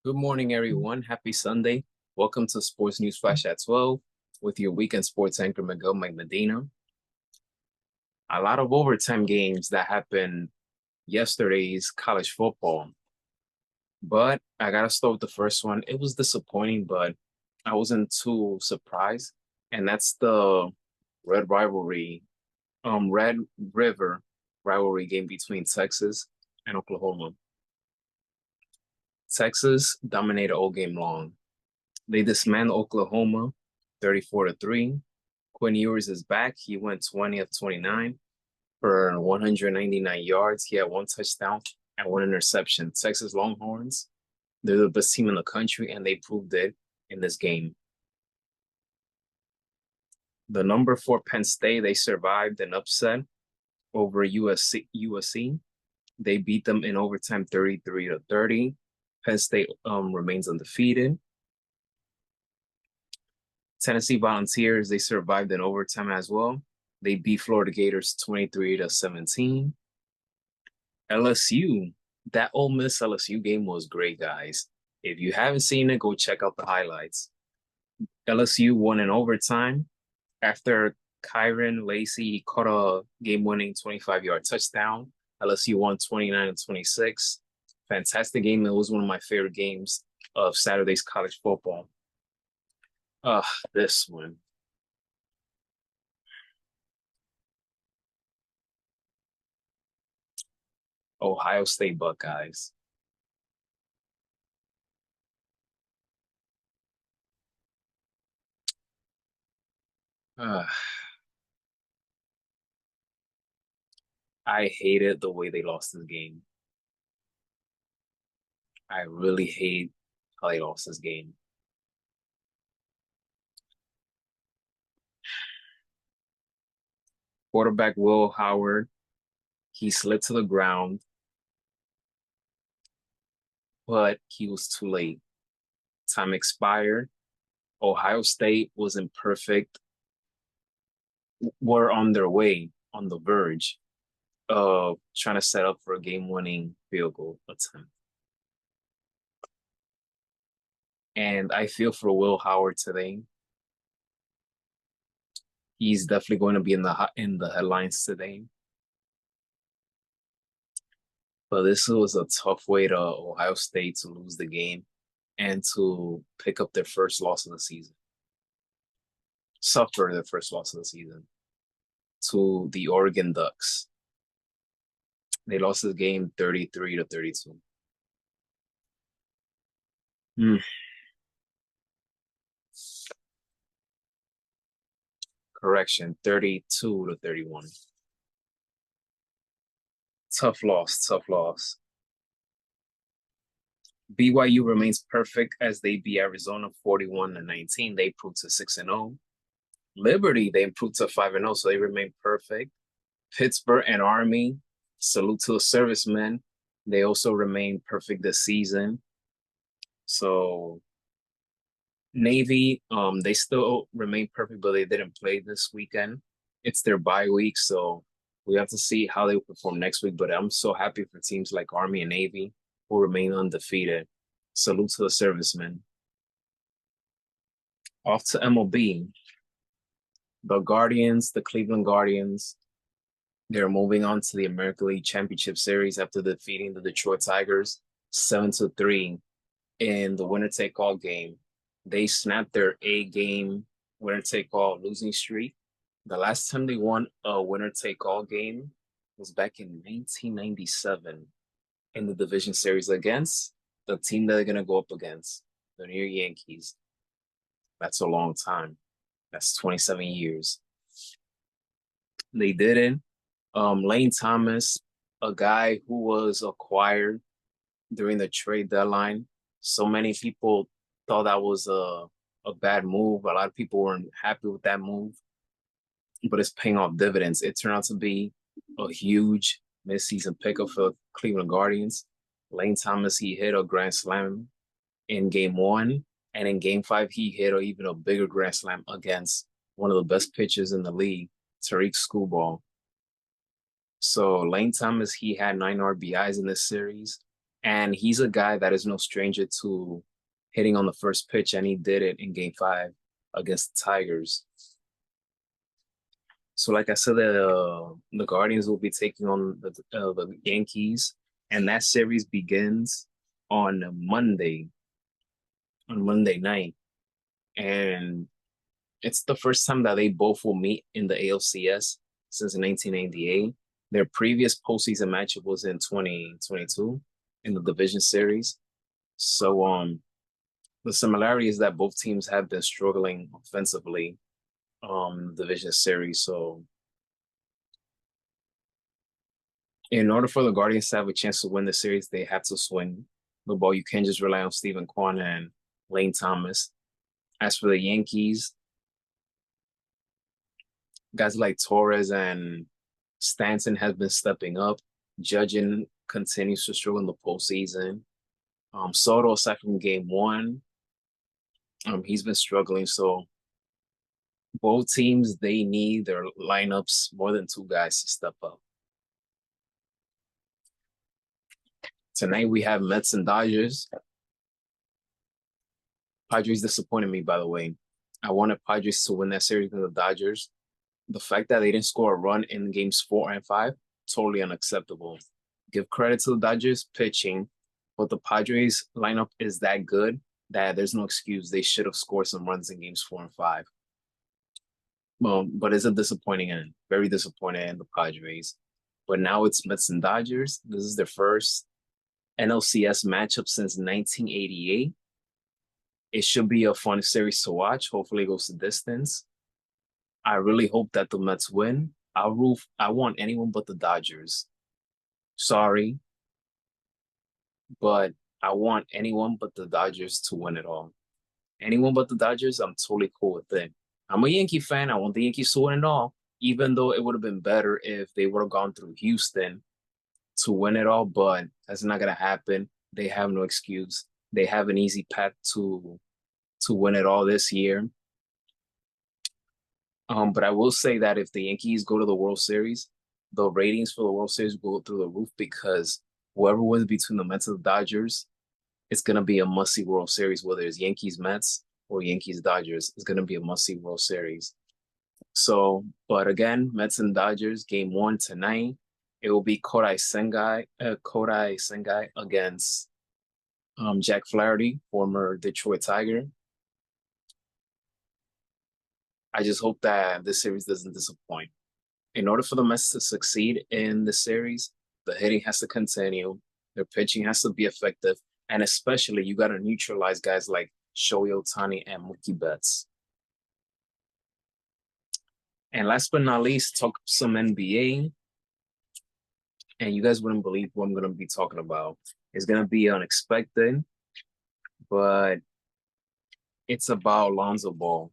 Good morning, everyone. Happy Sunday. Welcome to Sports News Flash at 12 with your weekend sports anchor, Miguel Mike Medina. A lot of overtime games that happened yesterday's college football. But I got to start with the first one. It was disappointing, but I wasn't too surprised. And that's the Red Rivalry, Red River rivalry game between Texas and Oklahoma. Texas dominated all game long. They dismantled Oklahoma 34-3. Quinn Ewers is back. He went 20 of 29 for 199 yards. He had one touchdown and one interception. Texas Longhorns, they're the best team in the country, and they proved it in this game. The number 4 Penn State, they survived an upset over USC. They beat them in overtime 33-30. Penn State remains undefeated. Tennessee Volunteers, they survived in overtime as well. They beat Florida Gators 23-17. LSU, that Ole Miss LSU game was great, guys. If you haven't seen it, go check out the highlights. LSU won in overtime after Kyron Lacey caught a game-winning 25-yard touchdown. LSU won 29-26. Fantastic game. It was one of my favorite games of Saturday's college football. This one. Ohio State Buckeyes. I hated the way they lost this game. I really hate how they lost this game. Quarterback Will Howard, he slid to the ground, but he was too late. Time expired. Ohio State wasn't perfect. Were on their way, on the verge of trying to set up for a game-winning field goal attempt. And I feel for Will Howard today. He's definitely going to be in the headlines today. But this was a tough way to Ohio State to lose the game and to pick up their first loss of the season. Suffer their first loss of the season to the Oregon Ducks. They lost the game 33-32. Correction, 32-31. Tough loss. BYU remains perfect as they beat Arizona 41-19. They improved to 6-0. Liberty, they improved to 5-0, so they remain perfect. Pittsburgh and Army, salute to the servicemen. They also remain perfect this season. So Navy, they still remain perfect, but they didn't play this weekend. It's their bye week, so we have to see how they perform next week. But I'm so happy for teams like Army and Navy who remain undefeated. Salute to the servicemen. Off to MLB. The Cleveland Guardians, they're moving on to the American League Championship Series after defeating the Detroit Tigers 7-3 in the winner-take-all game. They snapped their 8-game winner-take-all losing streak. The last time they won a winner-take-all game was back in 1997 in the division series against the team that they're going to go up against, the New York Yankees. That's a long time. That's 27 years. They did it. Lane Thomas, a guy who was acquired during the trade deadline. So many people thought that was a bad move. A lot of people weren't happy with that move, but it's paying off dividends. It turned out to be a huge midseason pickup for Cleveland Guardians. Lane Thomas, he hit a grand slam in game 1. And in game 5, he hit even a bigger grand slam against one of the best pitchers in the league, Tariq Skubal. So Lane Thomas, he had 9 RBIs in this series. And he's a guy that is no stranger to hitting on the first pitch, and he did it in Game 5 against the Tigers. So, like I said, the Guardians will be taking on the Yankees, and that series begins on Monday night, and it's the first time that they both will meet in the ALCS since 1998. Their previous postseason matchup was in 2022 in the division series. So, the similarity is that both teams have been struggling offensively, division series. So, in order for the Guardians to have a chance to win the series, they have to swing the ball. You can't just rely on Stephen Kwan and Lane Thomas. As for the Yankees, guys like Torres and Stanton have been stepping up. Judging continues to struggle in the postseason. Soto, aside from Game 1, he's been struggling. So both teams, they need their lineups more than two guys to step up. Tonight we have Mets and Dodgers. Padres disappointed me, by the way. I wanted Padres to win that series with the Dodgers. The fact that they didn't score a run in games 4 and 5, totally unacceptable. Give credit to the Dodgers pitching, but the Padres lineup is that good that there's no excuse. They should have scored some runs in games 4 and 5. Well, but it's a disappointing end. Very disappointing end, the Padres. But now it's Mets and Dodgers. This is their first NLCS matchup since 1988. It should be a fun series to watch. Hopefully it goes the distance. I really hope that the Mets win. I want anyone but the Dodgers. Sorry, but I want anyone but the Dodgers to win it all. Anyone but the Dodgers, I'm totally cool with it. I'm a Yankee fan. I want the Yankees to win it all, even though it would have been better if they would have gone through Houston to win it all, but that's not going to happen. They have no excuse. They have an easy path to win it all this year. But I will say that if the Yankees go to the World Series, the ratings for the World Series will go through the roof because whoever wins between the Mets and the Dodgers, it's going to be a must-see World Series, whether it's Yankees-Mets or Yankees-Dodgers. It's going to be a must-see World Series. So, but again, Mets and Dodgers, Game 1 tonight. It will be Kodai Sengai against Jack Flaherty, former Detroit Tiger. I just hope that this series doesn't disappoint. In order for the Mets to succeed in the series, the hitting has to continue, their pitching has to be effective, and especially you got to neutralize guys like Shohei Ohtani and Mookie Betts. And last but not least, talk some NBA. And you guys wouldn't believe what I'm going to be talking about. It's going to be unexpected, but it's about Lonzo Ball.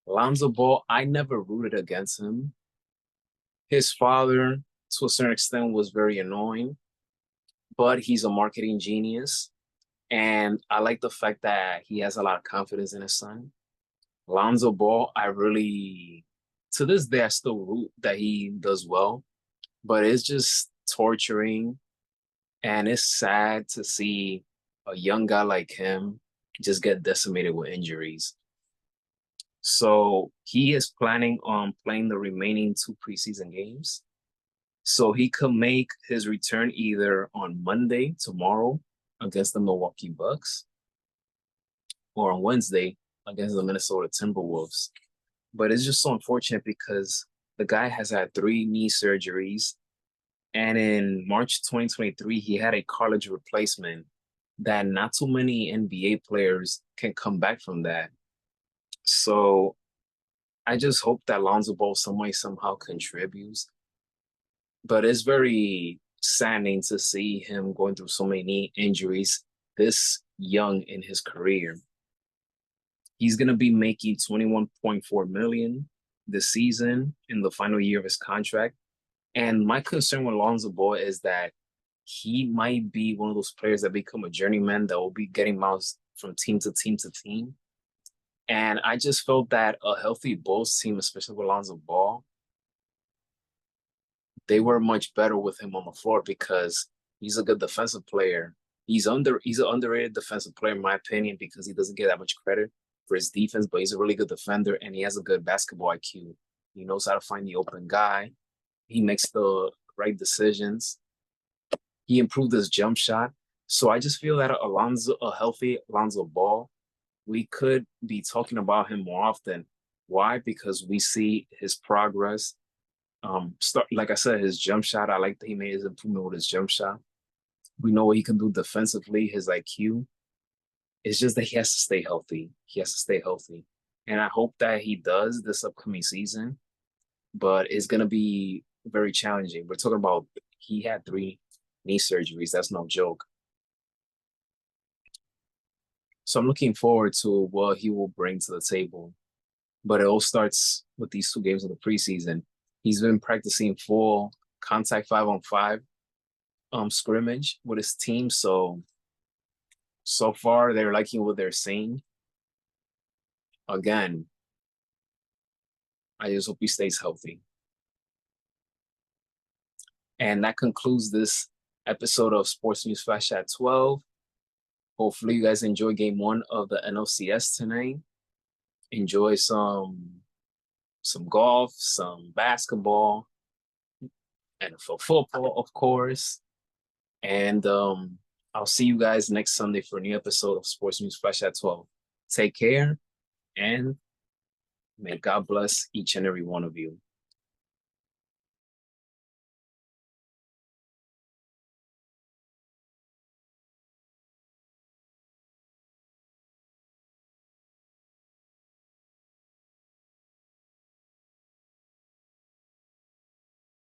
Lonzo Ball, I never rooted against him. His father, to a certain extent, was very annoying, but he's a marketing genius. And I like the fact that he has a lot of confidence in his son. Lonzo Ball, to this day, I still root that he does well, but it's just torturing. And it's sad to see a young guy like him just get decimated with injuries. So he is planning on playing the remaining 2 preseason games. So he could make his return either on Monday, tomorrow, against the Milwaukee Bucks, or on Wednesday against the Minnesota Timberwolves. But it's just so unfortunate because the guy has had 3 knee surgeries. And in March 2023, he had a cartilage replacement that not too many NBA players can come back from that. So I just hope that Lonzo Ball somehow contributes. But it's very saddening to see him going through so many injuries this young in his career. He's going to be making $21.4 million this season in the final year of his contract. And my concern with Lonzo Ball is that he might be one of those players that become a journeyman that will be getting bounced from team to team to team. And I just felt that a healthy Bulls team, especially with Lonzo Ball, they were much better with him on the floor because he's a good defensive player. He's an underrated defensive player in my opinion because he doesn't get that much credit for his defense, but he's a really good defender and he has a good basketball IQ. He knows how to find the open guy. He makes the right decisions. He improved his jump shot. So I just feel that a healthy Alonzo Ball, we could be talking about him more often. Why? Because we see his progress. Start like I said, his jump shot. I like that he made his improvement with his jump shot. We know what he can do defensively, his IQ. It's just that he has to stay healthy. He has to stay healthy. And I hope that he does this upcoming season, but it's going to be very challenging. We're talking about he had 3 knee surgeries. That's no joke. So I'm looking forward to what he will bring to the table. But it all starts with these 2 games of the preseason. He's been practicing full contact 5-on-5 scrimmage with his team. So far they're liking what they're seeing. Again, I just hope he stays healthy. And that concludes this episode of Sports News Flash at 12. Hopefully you guys enjoy game 1 of the NLCS tonight. Enjoy some golf, some basketball, NFL football, of course. And I'll see you guys next Sunday for a new episode of Sports News Flash at 12. Take care, and may God bless each and every one of you.